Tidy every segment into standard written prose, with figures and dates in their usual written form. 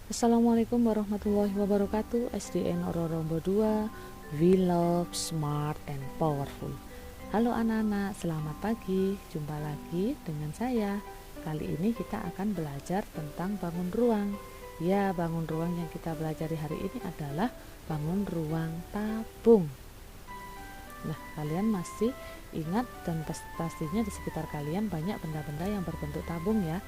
Assalamualaikum warahmatullahi wabarakatuh. SDN Ororombo 2, We Love Smart and Powerful. Halo anak-anak, selamat pagi. Jumpa lagi dengan saya. Kali ini kita akan belajar tentang bangun ruang. Ya, bangun ruang yang kita belajar hari ini adalah bangun ruang tabung. Nah, kalian masih ingat dan pastinya di sekitar kalian banyak benda-benda yang berbentuk tabung ya.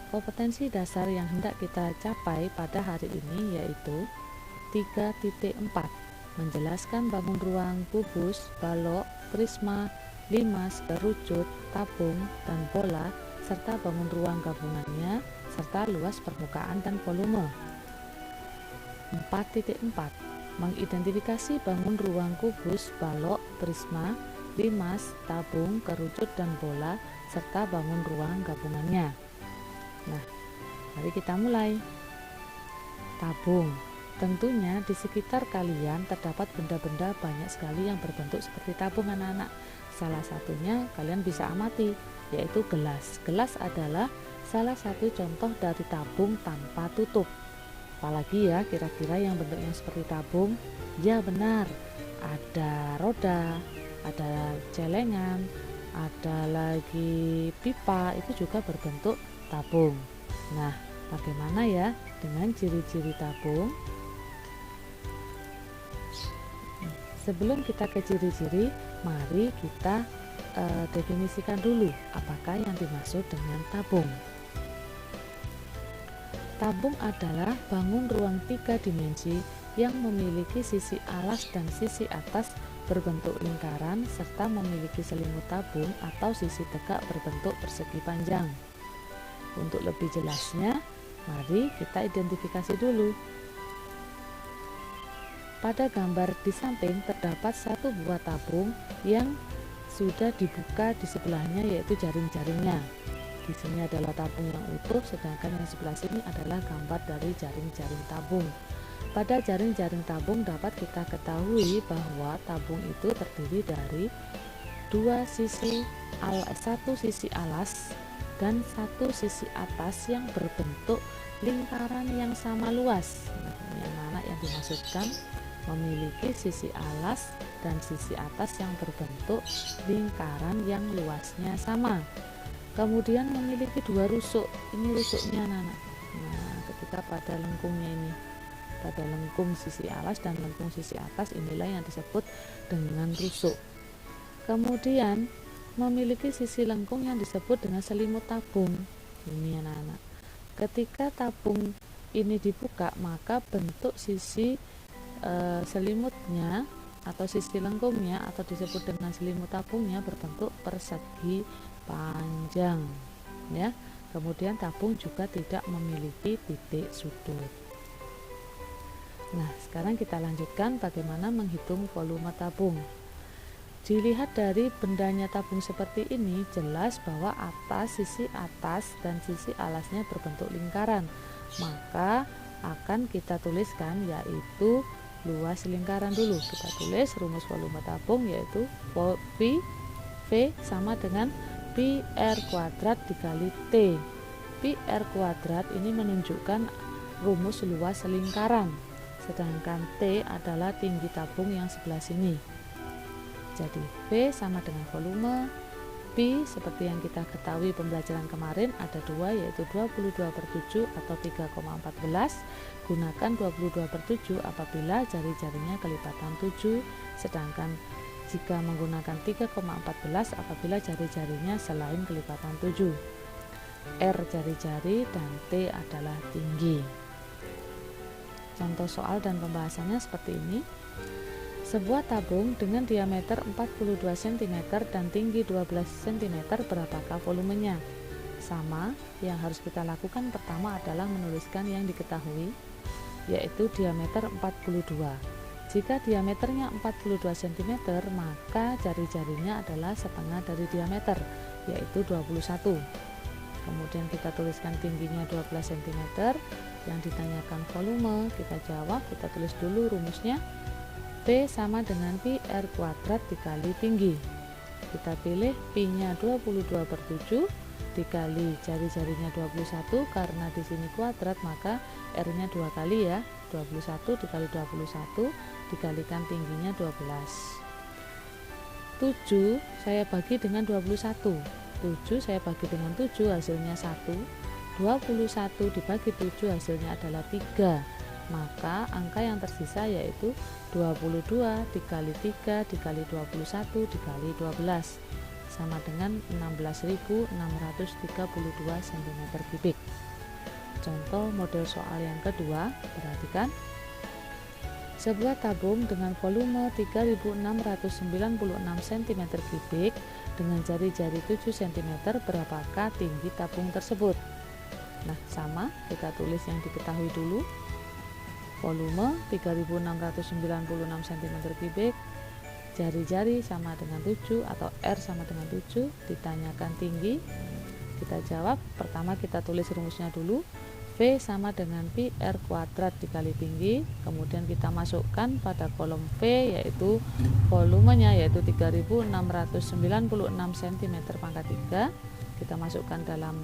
Kompetensi dasar yang hendak kita capai pada hari ini yaitu 3.4, menjelaskan bangun ruang kubus, balok, prisma, limas, kerucut, tabung, dan bola, serta bangun ruang gabungannya, serta luas permukaan dan volume. 4.4, mengidentifikasi bangun ruang kubus, balok, prisma, limas, tabung, kerucut, dan bola, serta bangun ruang gabungannya. Nah, mari kita mulai. Tabung. Tentunya di sekitar kalian terdapat benda-benda banyak sekali yang berbentuk seperti tabung anak-anak. Salah satunya kalian bisa amati, yaitu gelas. Gelas adalah salah satu contoh dari tabung tanpa tutup. Apalagi ya kira-kira yang bentuknya seperti tabung? Ya benar, ada roda, ada celengan, ada lagi pipa, itu juga berbentuk tabung. Nah, bagaimana ya dengan ciri-ciri tabung? Sebelum kita ke ciri-ciri, mari kita definisikan dulu apakah yang dimaksud dengan tabung. Tabung adalah bangun ruang 3 dimensi yang memiliki sisi alas dan sisi atas berbentuk lingkaran serta memiliki selimut tabung atau sisi tegak berbentuk persegi panjang. Untuk lebih jelasnya, mari kita identifikasi dulu. Pada gambar di samping terdapat satu buah tabung yang sudah dibuka di sebelahnya, yaitu jaring-jaringnya. Di sini adalah tabung yang utuh, sedangkan yang sebelah sini adalah gambar dari jaring-jaring tabung. Pada jaring-jaring tabung dapat kita ketahui bahwa tabung itu terdiri dari satu sisi alas dan satu sisi atas yang berbentuk lingkaran yang sama luas. Nah, ini anak-anak yang dimaksudkan memiliki sisi alas dan sisi atas yang berbentuk lingkaran yang luasnya sama. Kemudian memiliki dua rusuk. Ini rusuknya anak-anak. Nah, ketika pada lengkungnya ini, pada lengkung sisi alas dan lengkung sisi atas, inilah yang disebut dengan rusuk. Kemudian memiliki sisi lengkung yang disebut dengan selimut tabung. Ini anak-anak. Ketika tabung ini dibuka, maka bentuk sisi selimutnya atau sisi lengkungnya atau disebut dengan selimut tabungnya berbentuk persegi panjang, ya. Kemudian tabung juga tidak memiliki titik sudut. Nah, sekarang kita lanjutkan bagaimana menghitung volume tabung. Dilihat dari bendanya tabung seperti ini, jelas bahwa sisi atas dan sisi alasnya berbentuk lingkaran. Maka akan kita tuliskan yaitu luas lingkaran dulu. Kita tulis rumus volume tabung yaitu V sama dengan pi R kuadrat dikali T. Pi R kuadrat ini menunjukkan rumus luas lingkaran, sedangkan T adalah tinggi tabung yang sebelah sini. Jadi V sama dengan volume, Pi seperti yang kita ketahui pembelajaran kemarin ada 2, yaitu 22/7 atau 3,14. Gunakan 22/7 apabila jari-jarinya kelipatan 7, sedangkan jika menggunakan 3,14 apabila jari-jarinya selain kelipatan 7. R jari-jari dan T adalah tinggi. Contoh soal dan pembahasannya seperti ini. Sebuah tabung dengan diameter 42 cm dan tinggi 12 cm, berapakah volumenya? Sama, yang harus kita lakukan pertama adalah menuliskan yang diketahui, yaitu diameter 42. Jika diameternya 42 cm, maka jari-jarinya adalah setengah dari diameter, yaitu 21. Kemudian kita tuliskan tingginya 12 cm, yang ditanyakan volume, kita jawab, kita tulis dulu rumusnya. P sama dengan pi R kuadrat dikali tinggi. Kita pilih Pi nya 22/7, dikali jari-jarinya 21, karena di sini kuadrat maka R-nya 2 kali ya, 21 dikali 21 dikalikan tingginya 12. 7 saya bagi dengan 21, 7 saya bagi dengan 7 hasilnya 1, 21 dibagi 7 hasilnya adalah 3, maka angka yang tersisa yaitu 22 dikali 3 dikali 21 dikali 12 sama dengan 16.632 cm3. Contoh model soal yang kedua, perhatikan. Sebuah tabung dengan volume 3.696 cm3 dengan jari-jari 7 cm, berapakah tinggi tabung tersebut? Nah, sama, kita tulis yang diketahui dulu. Volume 3.696 cm3, jari-jari sama dengan 7 atau R sama dengan 7, ditanyakan tinggi. Kita jawab, pertama kita tulis rumusnya dulu. V sama dengan pi R kuadrat dikali tinggi, kemudian kita masukkan pada kolom V yaitu volumenya yaitu 3.696 cm pangkat 3, kita masukkan dalam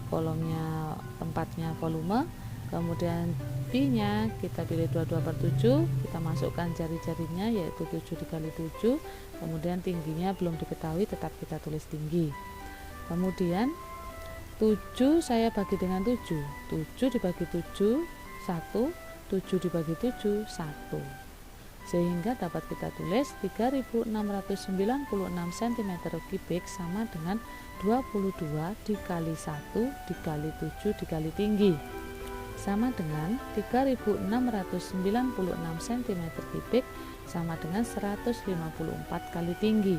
kolomnya tempatnya volume, kemudian pi nya kita pilih 22/7, kita masukkan jari-jarinya yaitu 7 dikali 7, kemudian tingginya belum diketahui tetap kita tulis tinggi. Kemudian 7 saya bagi dengan 7, 7 dibagi 7 1, 7 dibagi 7 1, sehingga dapat kita tulis 3.696 cm3 sama dengan 22 dikali 1 dikali 7 dikali tinggi, sama dengan 3.696 cm3 sama dengan 154 kali tinggi.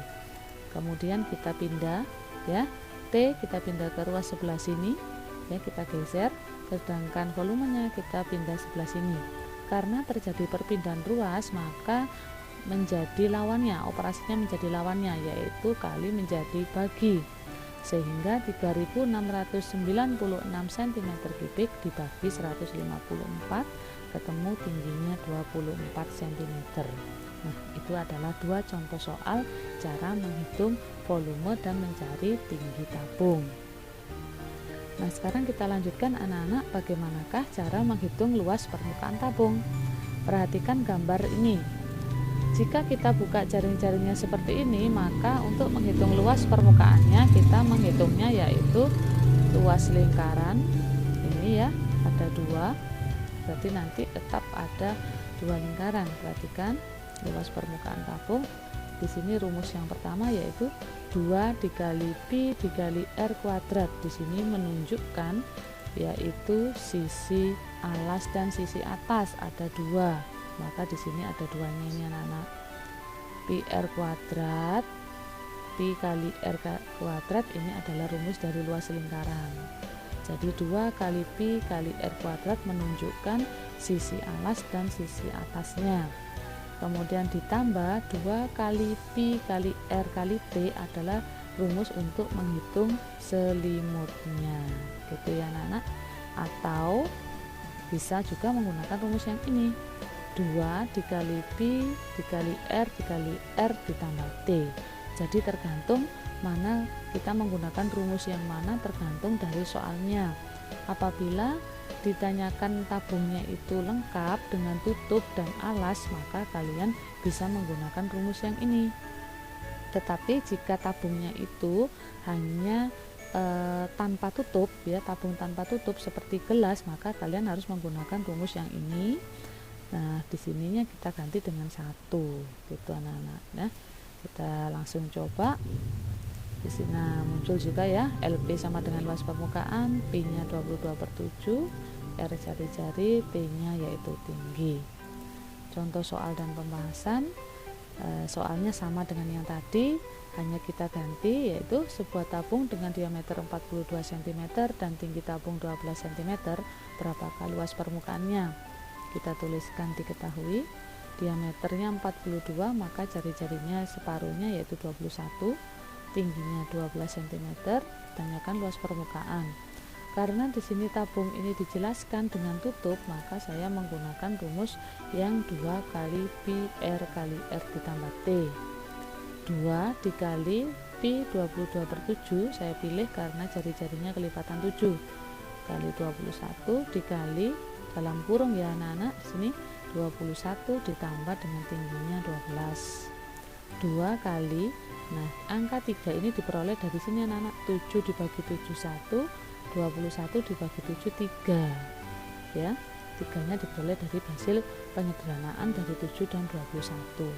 Kemudian kita pindah ya, T kita pindah ke ruas sebelah sini ya, kita geser, sedangkan volumenya kita pindah sebelah sini. Karena terjadi perpindahan ruas maka menjadi lawannya, operasinya menjadi lawannya, yaitu kali menjadi bagi, sehingga 3.696 cm3 dibagi 154 ketemu tingginya 24 cm. Nah, itu adalah dua contoh soal cara menghitung volume dan mencari tinggi tabung. Nah, sekarang kita lanjutkan anak-anak, bagaimanakah cara menghitung luas permukaan tabung. Perhatikan gambar ini. Jika kita buka jaring-jaringnya seperti ini, maka untuk menghitung luas permukaannya kita menghitungnya yaitu luas lingkaran ini ya, ada 2, berarti nanti tetap ada 2 lingkaran. Perhatikan luas permukaan tabung. Di sini rumus yang pertama yaitu 2 dikali pi dikali R kuadrat. Di sini menunjukkan yaitu sisi alas dan sisi atas ada 2. Maka di sini ada 2-nya ini anak-anak. Pi R kuadrat, pi kali R kuadrat ini adalah rumus dari luas lingkaran. Jadi 2 kali pi kali R kuadrat menunjukkan sisi alas dan sisi atasnya. Kemudian ditambah 2 kali pi kali R kali T adalah rumus untuk menghitung selimutnya, gitu ya anak-anak. Atau bisa juga menggunakan rumus yang ini, 2 dikali pi dikali R dikali R ditambah T. Jadi tergantung mana kita menggunakan rumus yang mana, tergantung dari soalnya. Apabila ditanyakan tabungnya itu lengkap dengan tutup dan alas, maka kalian bisa menggunakan rumus yang ini. Tetapi jika tabungnya itu hanya tanpa tutup ya, tabung tanpa tutup seperti gelas, maka kalian harus menggunakan rumus yang ini. Nah, di sininya kita ganti dengan 1, gitu anak-anak ya. Kita langsung coba. Di sini muncul juga ya, LP sama dengan luas permukaan, P-nya 22/7, R jari-jari, T-nya yaitu tinggi. Contoh soal dan pembahasan, soalnya sama dengan yang tadi, hanya kita ganti yaitu sebuah tabung dengan diameter 42 cm dan tinggi tabung 12 cm, berapakah luas permukaannya? Kita tuliskan diketahui, diameternya 42, maka jari-jarinya separuhnya yaitu 21, tingginya 12 cm, tanyakan luas permukaan. Karena di sini tabung ini dijelaskan dengan tutup, maka saya menggunakan rumus yang 2 kali pi R kali R ditambah T. 2 dikali Pi 22 per 7 saya pilih karena jari-jarinya kelipatan 7 kali 21 dikali dalam kurung ya anak-anak, di sini 21 ditambah dengan tingginya 12 2 kali, nah angka 3 ini diperoleh dari sini anak-anak, 7 dibagi 7 1, 21 dibagi 7 3 ya, 3 nya diperoleh dari hasil penyederhanaan dari 7 dan 21.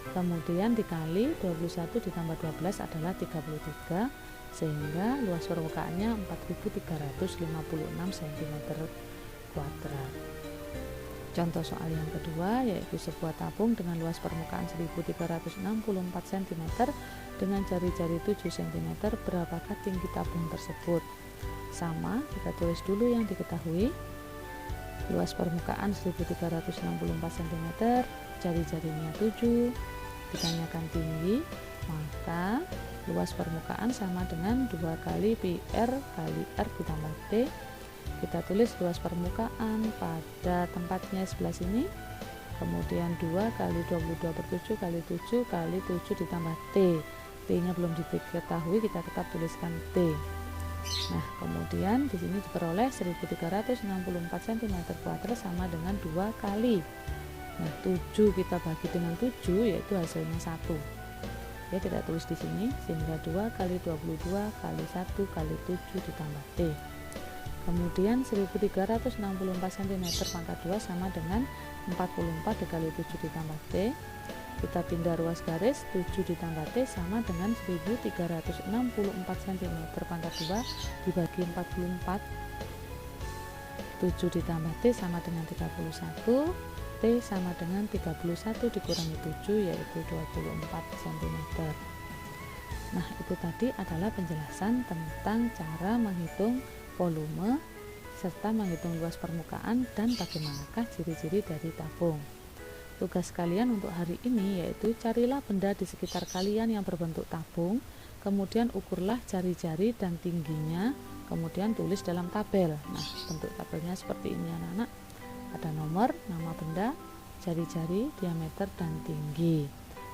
Kemudian dikali 21 ditambah 12 adalah 33, sehingga luas permukaannya 4356 cm kuadrat. Contoh soal yang kedua yaitu sebuah tabung dengan luas permukaan 1364 cm dengan jari-jari 7 cm. Berapakah tinggi tabung tersebut? Sama, kita tulis dulu yang diketahui. Luas permukaan 1364 cm, jari-jarinya 7, ditanyakan tinggi, maka luas permukaan sama dengan 2 kali pi r kali r ditambah t. Kita tulis luas permukaan pada tempatnya sebelah sini, kemudian 2 kali 22 per 7 kali 7 kali 7 ditambah t. T nya belum diketahui, kita tetap tuliskan t. Nah, kemudian di sini diperoleh 1364 cm kuadrat sama dengan 2 kali. Nah, 7 kita bagi dengan 7 yaitu hasilnya 1. Ya, kita tulis di sini sehingga 2 kali 22 kali 1 kali 7 ditambah T. Kemudian 1364 cm pangkat 2 sama dengan 44 dikali 7 ditambah T. Kita pindah ruas garis, 7 ditambah T sama dengan 1364 cm pangkat 2 dibagi 44. 7 ditambah T sama dengan 31, T sama dengan 31 dikurangi 7 yaitu 24 cm. Nah, itu tadi adalah penjelasan tentang cara menghitung volume serta menghitung luas permukaan dan bagaimanakah ciri-ciri dari tabung. Tugas kalian untuk hari ini yaitu carilah benda di sekitar kalian yang berbentuk tabung, kemudian ukurlah jari-jari dan tingginya, kemudian tulis dalam tabel. Nah, bentuk tabelnya seperti ini anak-anak. Ada nomor, nama benda, jari-jari, diameter, dan tinggi.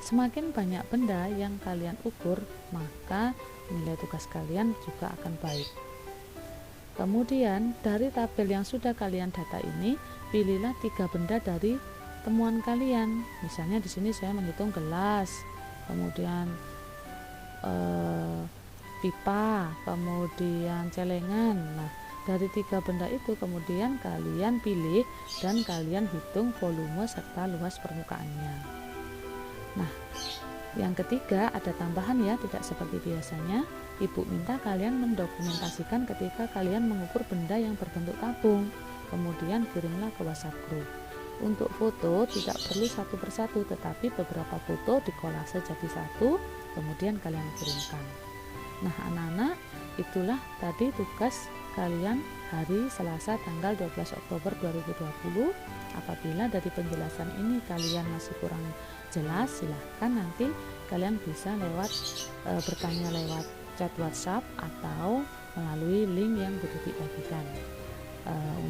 Semakin banyak benda yang kalian ukur, maka nilai tugas kalian juga akan baik. Kemudian, dari tabel yang sudah kalian data ini, pilihlah 3 benda dari temuan kalian. Misalnya di sini saya menghitung gelas, kemudian pipa, kemudian celengan. Nah, dari 3 benda itu kemudian kalian pilih dan kalian hitung volume serta luas permukaannya. Nah, yang ketiga ada tambahan ya, tidak seperti biasanya. Ibu minta kalian mendokumentasikan ketika kalian mengukur benda yang berbentuk tabung, kemudian kirimlah ke WhatsApp group. Untuk foto tidak perlu satu persatu, tetapi beberapa foto dikolase jadi satu, kemudian kalian kirimkan. Nah, anak-anak, itulah tadi tugas kalian hari Selasa tanggal 12 Oktober 2020. Apabila dari penjelasan ini kalian masih kurang jelas, silahkan nanti kalian bisa bertanya lewat chat WhatsApp atau melalui link yang sudah dibagikan.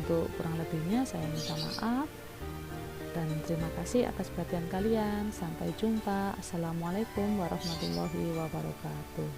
Untuk kurang lebihnya saya minta maaf dan terima kasih atas perhatian kalian. Sampai jumpa. Assalamualaikum warahmatullahi wabarakatuh.